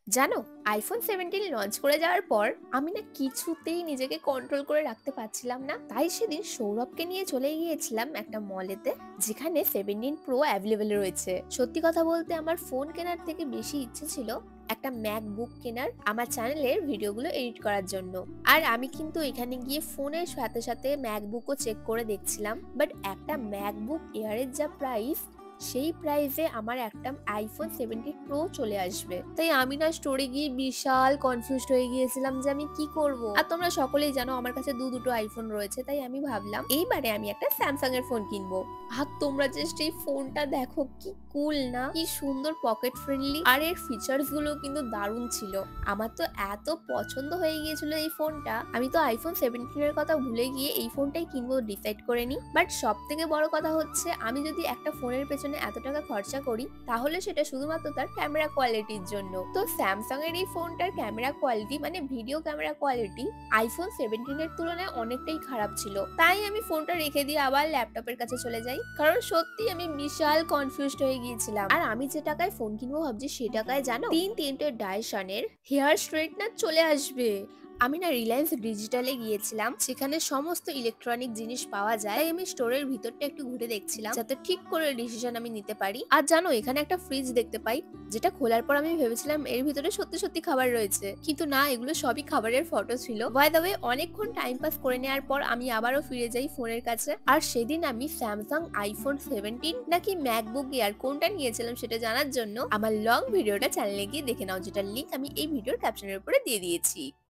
জানো, iPhone 17 launch করে যাওয়ার পর আমি না কিছুতেই নিজেকে কন্ট্রোল করে রাখতে পারছিলাম না। তাই সেদিন সৌরভকে নিয়ে চলে গিয়েছিলাম একটা মলেতে, যেখানে 17 প্রো অ্যাভেলেবেল রয়েছে। সত্যি কথা বলতে আমার ফোন কেনার থেকে বেশি ইচ্ছে ছিল একটা ম্যাকবুক কেনার, আমার চ্যানেলের ভিডিওগুলো এডিট করার জন্য। আর আমি কিন্তু এখানে গিয়ে ফোনের সাথে সাথে ম্যাকবুকও চেক করে দেখছিলাম, বাট একটা ম্যাকবুক এয়ারের যা প্রাইস, সেই প্রাইসে আমার একটা আইফোন 17 প্রো চলে আসবে। তাই আমি না স্টোরে গিয়ে বিশাল কনফিউজড হয়ে গিয়েছিলাম যে আমি কি করব। আর তোমরা সকলেই জানো আমার কাছে দুটো আইফোন রয়েছে, তাই আমি ভাবলাম এইবারে আমি একটা স্যামসাং এর ফোন কিনবো। আর তোমরা জাস্ট এই ফোনটা দেখো, কি কুল না, কি সুন্দর, পকেট ফ্রেন্ডলি, আর এর ফিচার্স গুলো কিন্তু দারুণ ছিল। আমার তো এত পছন্দ হয়ে গিয়েছিল এই ফোনটা, আমি তো আইফোন 17 এর কথা ভুলে গিয়ে এই ফোনটাই কিনবো ডিসাইড করে নি। বাট সব থেকে বড় কথা হচ্ছে, আমি যদি একটা ফোনের পেছনে এত টাকা খরচা করি, তাহলে সেটা শুধুমাত্র তার ক্যামেরা কোয়ালিটির জন্য। তো স্যামসাং এর এই ফোনটার ক্যামেরা কোয়ালিটি, মানে ভিডিও ক্যামেরা কোয়ালিটি, আইফোন 17 এর তুলনায় অনেকটাই খারাপ ছিল। তাই আমি ফোনটা রেখে দিয়ে আবার ল্যাপটপের কাছে চলে যাই, কারণ সত্যি আমি বিশাল কনফিউজড হয়ে গিয়েছিলাম। আর আমি যে টাকায় ফোন কিনবো ভাবছি, সে টাকায় জানো, তিনটে ডাইসনের হেয়ার স্ট্রেটনার চলে আসবে। আমি না রিলায়েন্স ডিজিটালে গিয়েছিলাম, সেখানে সমস্ত ইলেকট্রনিক জিনিস পাওয়া যায়। আমি স্টোরের ভিতরটা একটু ঘুরে দেখছিলাম, যাতে ঠিক করে ডিসিশন আমি নিতে পারি। আর জানো, এখানে একটা ফ্রিজ দেখতে পাই, যেটা খোলার পর আমি ভেবেছিলাম এর ভিতরে সত্যি সত্যি খাবার রয়েছে, কিন্তু না, এগুলো সবই খাবারের ফটো ছিল। বাই দ্য ওয়ে, অনেকক্ষণ টাইম পাস করে নেওয়ার পর আমি আবারও ফিরে যাই ফোনের কাছে। আর সেদিন আমি স্যামসাং আইফোন 17 নাকি ম্যাকবুক এয়ার কোনটা নিয়েছিলাম সেটা জানার জন্য আমার লং ভিডিওটা চ্যানেলে গিয়ে দেখে নাও, যেটার লিঙ্ক আমি এই ভিডিওর ক্যাপশনের উপরে দিয়ে দিয়েছি।